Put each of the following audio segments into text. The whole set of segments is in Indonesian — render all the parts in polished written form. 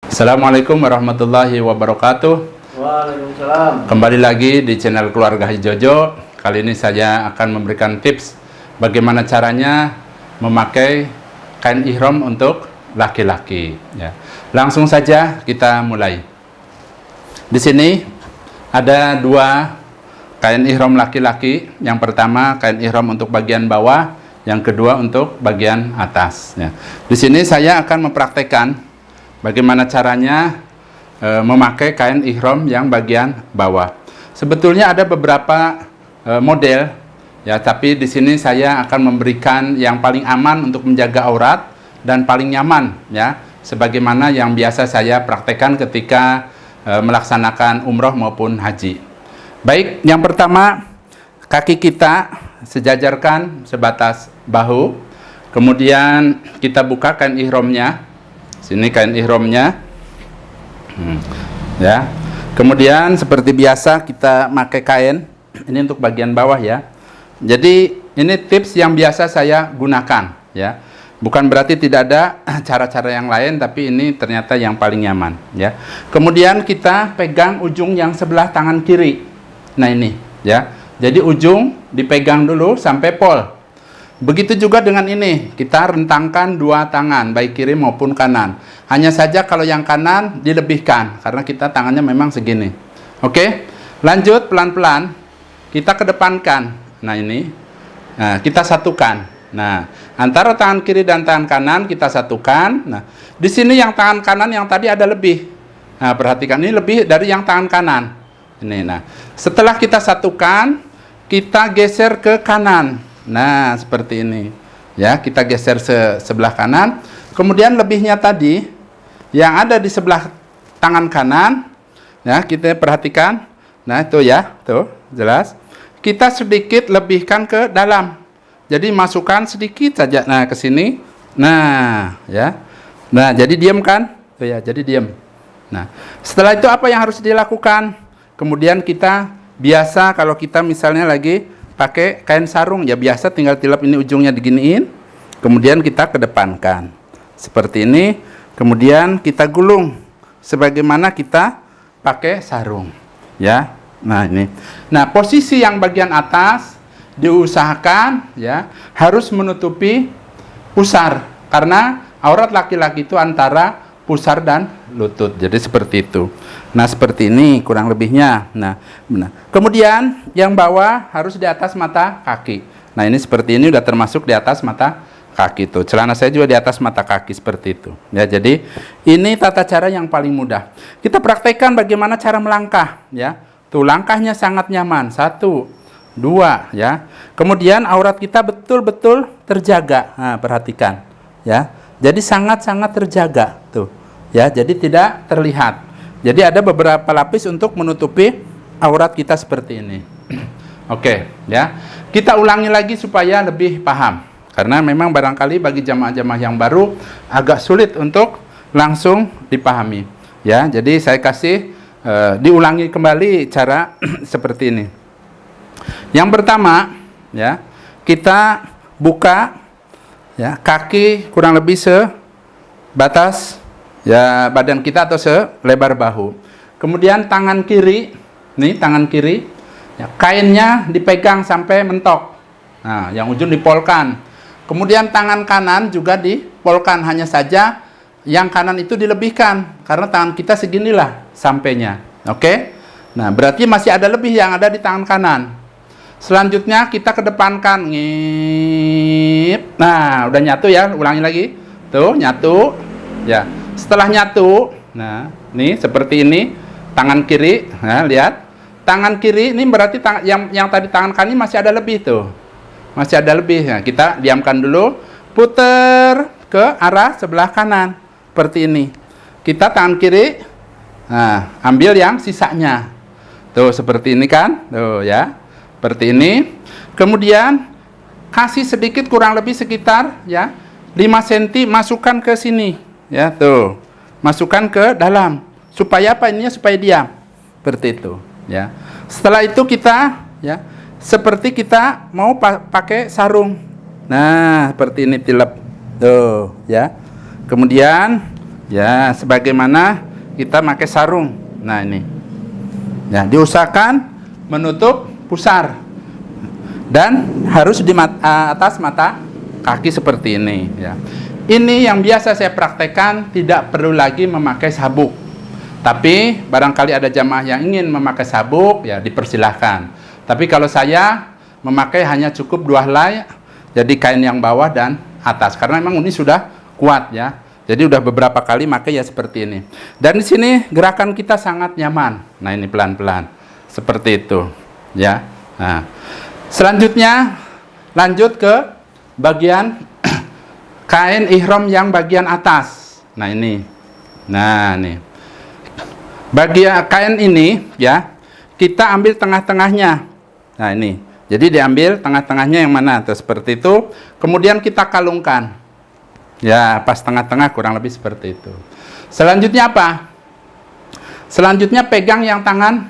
Assalamualaikum warahmatullahi wabarakatuh. Waalaikumsalam. Kembali lagi di channel Keluarga Haji Jojo. Kali ini saya akan memberikan tips bagaimana caranya memakai kain ihram untuk laki-laki. Ya. Langsung saja kita mulai. Di sini ada dua kain ihram laki-laki. Yang pertama kain ihram untuk bagian bawah, yang kedua untuk bagian atas. Ya. Di sini saya akan mempraktekkan bagaimana caranya memakai kain ihram yang bagian bawah. Sebetulnya ada beberapa model, ya, tapi di sini saya akan memberikan yang paling aman untuk menjaga aurat dan paling nyaman, ya, sebagaimana yang biasa saya praktekkan ketika melaksanakan umroh maupun haji. Baik, yang pertama kaki kita sejajarkan sebatas bahu, kemudian kita buka kain ihramnya. Sini kain ihramnya. Ya. Kemudian seperti biasa kita pakai kain. Ini untuk bagian bawah, ya. Jadi ini tips yang biasa saya gunakan, ya. Bukan berarti tidak ada cara-cara yang lain, tapi ini ternyata yang paling nyaman, ya. Kemudian kita pegang ujung yang sebelah tangan kiri. Nah ini, ya. Jadi ujung dipegang dulu sampai pol. Begitu juga dengan ini, kita rentangkan dua tangan, baik kiri maupun kanan. Hanya saja kalau yang kanan dilebihkan, karena kita tangannya memang segini. Oke, lanjut pelan-pelan, kita kedepankan. Nah ini, nah, kita satukan. Nah, antara tangan kiri dan tangan kanan kita satukan. Nah, di sini yang tangan kanan yang tadi ada lebih. Nah, perhatikan ini lebih dari yang tangan kanan. Ini, nah, setelah kita satukan, kita geser ke kanan. Nah, seperti ini. Ya, kita geser sebelah kanan. Kemudian lebihnya tadi yang ada di sebelah tangan kanan, ya, kita perhatikan. Nah, itu ya, tuh, jelas. Kita sedikit lebihkan ke dalam. Jadi masukkan sedikit saja. Nah, ke sini. Nah, ya. Nah, jadi diam kan? Tuh ya, jadi diam. Nah, setelah itu apa yang harus dilakukan? Kemudian kita biasa kalau kita misalnya lagi pakai kain sarung, ya biasa tinggal tilap ini ujungnya diginiin, kemudian kita kedepankan seperti ini, kemudian kita gulung sebagaimana kita pakai sarung, ya. Nah ini, nah posisi yang bagian atas diusahakan, ya, harus menutupi pusar, karena aurat laki-laki itu antara pusar dan lutut. Jadi seperti itu. Nah, seperti ini kurang lebihnya. Nah, benar. Kemudian yang bawah harus di atas mata kaki. Nah, ini seperti ini udah termasuk di atas mata kaki itu. Celana saya juga di atas mata kaki seperti itu. Ya, jadi ini tata cara yang paling mudah. Kita praktekkan bagaimana cara melangkah, ya. Tuh, langkahnya sangat nyaman. 1, 2, ya. Kemudian aurat kita betul-betul terjaga. Nah, perhatikan, ya. Jadi sangat-sangat terjaga, tuh. Ya, jadi tidak terlihat. Jadi ada beberapa lapis untuk menutupi aurat kita seperti ini. Oke, ya. Kita ulangi lagi supaya lebih paham. Karena memang barangkali bagi jamaah-jamaah yang baru agak sulit untuk langsung dipahami. Ya, jadi saya kasih diulangi kembali cara seperti ini. Yang pertama, ya, kita buka, ya, kaki kurang lebih sebatas, ya, badan kita atau selebar bahu. Kemudian tangan kiri, nih tangan kiri, ya, kainnya dipegang sampai mentok. Nah, yang ujung dipolkan. Kemudian tangan kanan juga dipolkan, hanya saja yang kanan itu dilebihkan karena tangan kita seginilah sampainya. Oke? Nah, berarti masih ada lebih yang ada di tangan kanan. Selanjutnya kita kedepankan, ngip. Nah, udah nyatu ya, ulangi lagi. Tuh, nyatu. Ya. Setelah nyatu, nah, nih seperti ini, tangan kiri, nah, lihat. Tangan kiri ini berarti yang tadi tangan kanan masih ada lebih tuh. Masih ada lebih. Nah, kita diamkan dulu, puter ke arah sebelah kanan. Seperti ini. Kita tangan kiri, nah, ambil yang sisanya. Tuh, seperti ini kan? Tuh, ya. Seperti ini. Kemudian kasih sedikit kurang lebih sekitar, ya, 5 cm masukkan ke sini. Ya, tuh. Masukkan ke dalam. Supaya apa ininya? Supaya diam. Seperti itu, ya. Setelah itu kita, ya, seperti kita mau pakai sarung. Nah, seperti ini tilep. Tuh, ya. Kemudian ya, sebagaimana kita pakai sarung. Nah ini, ya, diusahakan menutup pusar dan harus di atas mata kaki seperti ini. Ya. Ini yang biasa saya praktekkan, tidak perlu lagi memakai sabuk. Tapi barangkali ada jamaah yang ingin memakai sabuk, ya dipersilahkan. Tapi kalau saya memakai hanya cukup 2 helai, jadi kain yang bawah dan atas, karena memang ini sudah kuat ya. Jadi udah beberapa kali pakai ya seperti ini. Dan di sini gerakan kita sangat nyaman. Nah ini pelan-pelan seperti itu ya. Nah, selanjutnya lanjut ke bagian kain ihram yang bagian atas. Nah ini, nah nih bagian kain ini ya, kita ambil tengah-tengahnya. Nah ini, jadi diambil tengah-tengahnya yang mana tuh, seperti itu. Kemudian kita kalungkan ya, pas tengah-tengah, kurang lebih seperti itu. Selanjutnya apa? Selanjutnya pegang yang tangan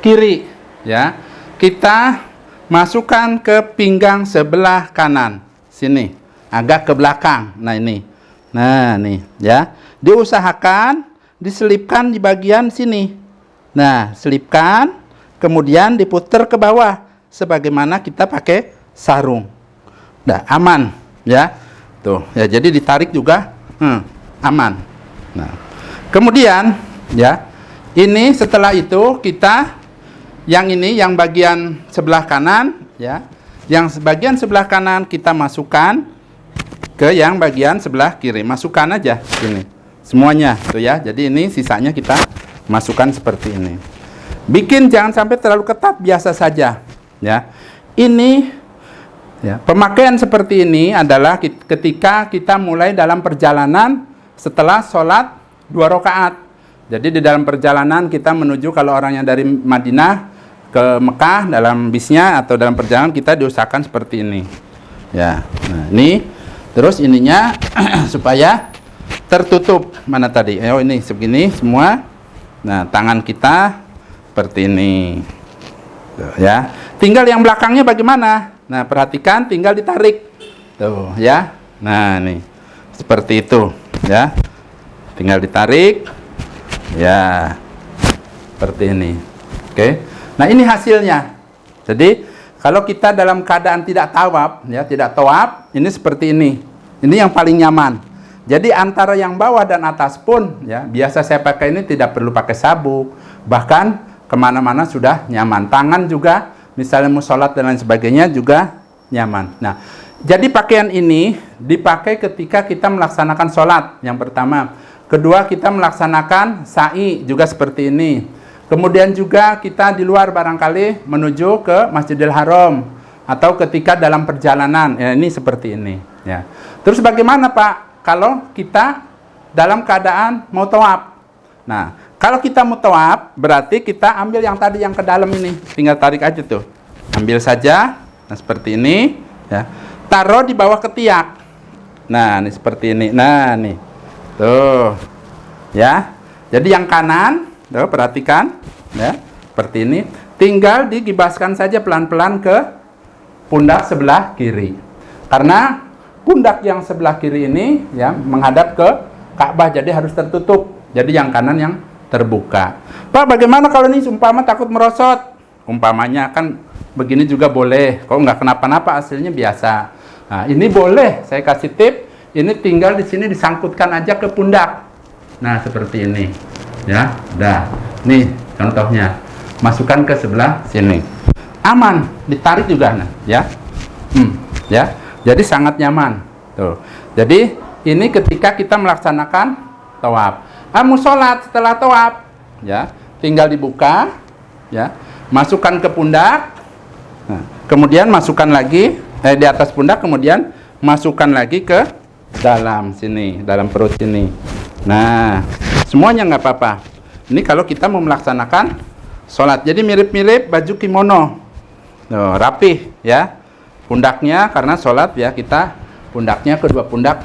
kiri ya, kita masukkan ke pinggang sebelah kanan sini, agak ke belakang. Nah ini, nah nih ya, diusahakan diselipkan di bagian sini. Nah selipkan, kemudian diputar ke bawah sebagaimana kita pakai sarung. Nah aman ya, tuh ya, jadi ditarik juga aman. Nah kemudian ya, ini setelah itu kita yang ini, yang bagian sebelah kanan ya, yang bagian sebelah kanan kita masukkan ke yang bagian sebelah kiri, masukkan aja ini semuanya tuh ya. Jadi ini sisanya kita masukkan seperti ini. Bikin jangan sampai terlalu ketat, biasa saja ya. Ini ya, pemakaian seperti ini adalah ketika kita mulai dalam perjalanan setelah sholat 2 rakaat. Jadi di dalam perjalanan kita menuju, kalau orang yang dari Madinah ke Mekah dalam bisnya atau dalam perjalanan, kita diusahakan seperti ini ya. Nah ini terus ininya supaya tertutup. Mana tadi? Oh ini segini semua. Nah tangan kita seperti ini tuh, ya. Tinggal yang belakangnya bagaimana? Nah perhatikan, tinggal ditarik tuh ya. Nah nih seperti itu ya, tinggal ditarik ya, seperti ini. Oke. Nah ini hasilnya. Jadi kalau kita dalam keadaan tidak tawaf ya, tidak tawaf, ini seperti ini. Ini yang paling nyaman. Jadi antara yang bawah dan atas pun ya, biasa saya pakai ini, tidak perlu pakai sabuk. Bahkan kemana-mana sudah nyaman. Tangan juga, misalnya mau sholat dan lain sebagainya juga nyaman. Nah, jadi pakaian ini dipakai ketika kita melaksanakan sholat yang pertama. Kedua, kita melaksanakan sa'i juga seperti ini. Kemudian juga kita di luar barangkali menuju ke Masjidil Haram, atau ketika dalam perjalanan ya, ini seperti ini ya. Terus bagaimana Pak kalau kita dalam keadaan mau tawaf? Nah kalau kita mau tawaf berarti kita ambil yang tadi yang ke dalam ini, tinggal tarik aja tuh, ambil saja. Nah seperti ini ya, taruh di bawah ketiak. Nah ini seperti ini. Nah nih tuh ya, jadi yang kanan tuh, perhatikan ya, seperti ini. Tinggal digibaskan saja pelan-pelan ke pundak sebelah kiri. Karena pundak yang sebelah kiri ini ya menghadap ke Ka'bah, jadi harus tertutup. Jadi yang kanan yang terbuka. Pak, bagaimana kalau ini umpama takut merosot? Umpamanya kan begini juga boleh. Kok nggak kenapa-napa, hasilnya biasa. Nah, ini boleh. Saya kasih tip. Ini tinggal di sini disangkutkan aja ke pundak. Nah, seperti ini. Ya, udah. Nih contohnya, masukkan ke sebelah sini, aman, ditarik juga nah ya. Ya, jadi sangat nyaman tuh. Jadi ini ketika kita melaksanakan tawaf. Mau sholat setelah tawaf ya, tinggal dibuka ya, masukkan ke pundak, nah, kemudian masukkan lagi di atas pundak, kemudian masukkan lagi ke dalam sini, dalam perut sini. Nah semuanya nggak apa-apa. Ini kalau kita mau melaksanakan sholat. Jadi mirip-mirip baju kimono. Tuh, rapih ya. Pundaknya karena sholat ya, kita pundaknya, kedua pundak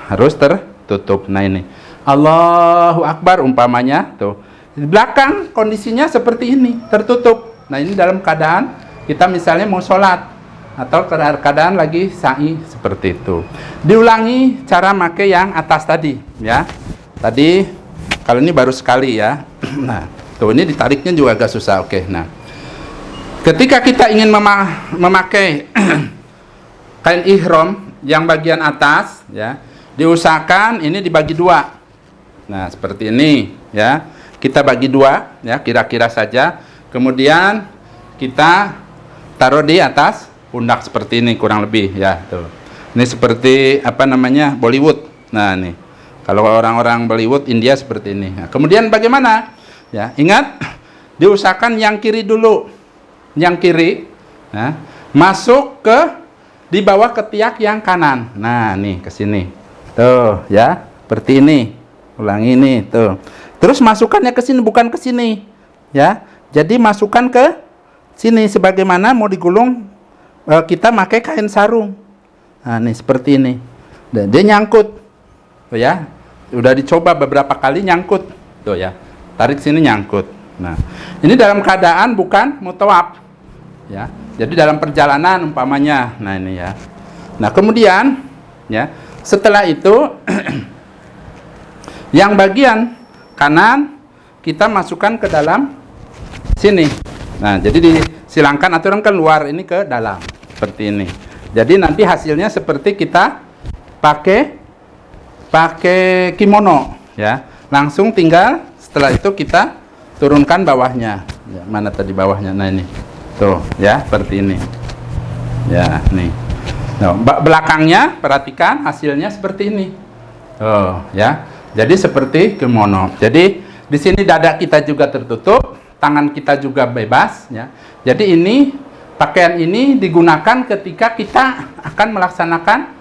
harus tertutup. Nah ini. Allahu Akbar umpamanya. Tuh. Di belakang kondisinya seperti ini, tertutup. Nah ini dalam keadaan kita misalnya mau sholat. atau keadaan lagi sa'i seperti itu. Diulangi cara pakai yang atas tadi ya. Tadi kalau ini baru sekali ya. Nah, tuh ini ditariknya juga agak susah. Oke. Nah, ketika kita ingin memakai kain ihram yang bagian atas ya, diusahakan ini dibagi dua. Nah, seperti ini ya. Kita bagi dua ya, kira-kira saja. Kemudian kita taruh di atas pundak seperti ini kurang lebih ya, tuh. Ini seperti apa namanya? Bollywood. Nah, nih. Kalau orang-orang Bollywood India seperti ini. Nah, kemudian bagaimana? Ya, ingat diusahakan yang kiri dulu. Yang kiri nah, masuk ke di bawah ketiak yang kanan. Nah, nih ke sini. Tuh, ya. Seperti ini. Ulangi ini, tuh. Terus masukannya ke sini bukan ke sini. Ya. Jadi masukkan ke sini sebagaimana mau digulung kita pakai kain sarung. Nah, nih seperti ini. Dan dia nyangkut. Tuh ya. Udah dicoba beberapa kali nyangkut. Tuh ya. Tarik sini nyangkut. Nah, ini dalam keadaan bukan mutawaf. Ya. Jadi dalam perjalanan umpamanya. Nah, ini ya. Nah, kemudian ya, setelah itu yang bagian kanan kita masukkan ke dalam sini. Nah, jadi disilangkan aturan keluar ini ke dalam seperti ini. Jadi nanti hasilnya seperti kita pakai kimono ya. Langsung tinggal setelah itu kita turunkan bawahnya. Ya, mana tadi bawahnya? Nah, ini. Tuh, ya, seperti ini. Ya, nih. Nah, belakangnya perhatikan hasilnya seperti ini. Oh, ya. Jadi seperti kimono. Jadi di sini dada kita juga tertutup, tangan kita juga bebas ya. Jadi ini pakaian ini digunakan ketika kita akan melaksanakan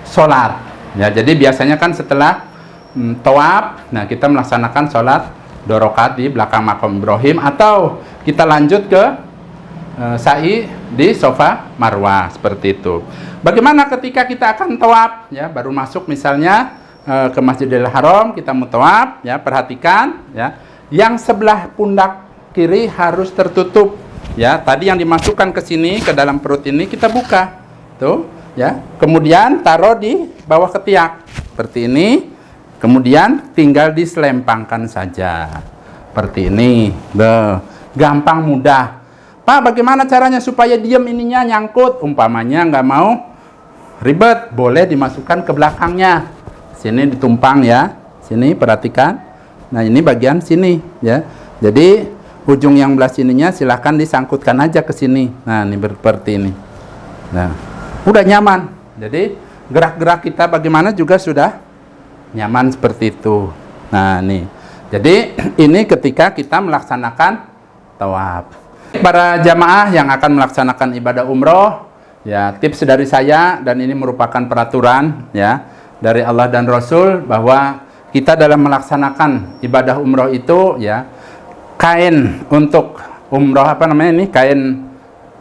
sholat ya. Jadi biasanya kan setelah tawaf, nah kita melaksanakan sholat 2 rakaat di belakang makam Ibrahim, atau kita lanjut ke sa'i di Safa Marwah seperti itu. Bagaimana ketika kita akan tawaf ya, baru masuk misalnya ke Masjidil Haram, kita mau tawaf ya, perhatikan ya, yang sebelah pundak kiri harus tertutup ya. Tadi yang dimasukkan ke sini ke dalam perut ini kita buka tuh ya, kemudian taruh di bawah ketiak seperti ini, kemudian tinggal diselempangkan saja seperti ini. Gampang, mudah. Pak, bagaimana caranya supaya diam ininya nyangkut? Umpamanya nggak mau ribet, boleh dimasukkan ke belakangnya. Sini ditumpang ya, sini perhatikan. Nah, ini bagian sini ya. Jadi ujung yang belah sininya silahkan disangkutkan aja ke sini. Nah, ini seperti ini. Nah, udah nyaman. Jadi gerak-gerak kita bagaimana juga sudah nyaman seperti itu. Nah, nih. Jadi ini ketika kita melaksanakan tawaf. Para jamaah yang akan melaksanakan ibadah umroh, ya, tips dari saya, dan ini merupakan peraturan ya dari Allah dan Rasul, bahwa kita dalam melaksanakan ibadah umroh itu ya, kain untuk umroh apa namanya ini, kain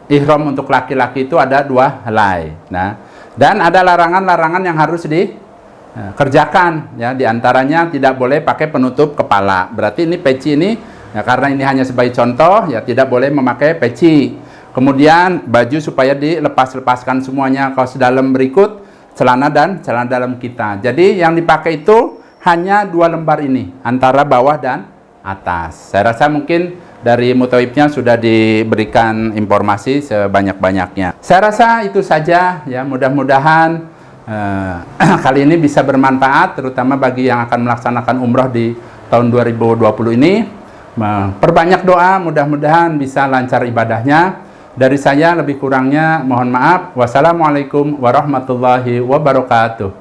ihram untuk laki-laki itu ada 2 helai. Nah, dan ada larangan-larangan yang harus dikerjakan ya, diantaranya tidak boleh pakai penutup kepala. Berarti ini peci ini ya, karena ini hanya sebagai contoh ya, tidak boleh memakai peci. Kemudian baju supaya dilepas-lepaskan semuanya, kaos dalam berikut, celana dan celana dalam kita. Jadi yang dipakai itu hanya 2 lembar ini, antara bawah dan atas. Saya rasa mungkin dari mutawifnya sudah diberikan informasi sebanyak-banyaknya. Saya rasa itu saja ya, mudah-mudahan kali ini bisa bermanfaat, terutama bagi yang akan melaksanakan umroh di tahun 2020 ini. Perbanyak doa, mudah-mudahan bisa lancar ibadahnya. Dari saya lebih kurangnya mohon maaf. Wassalamualaikum warahmatullahi wabarakatuh.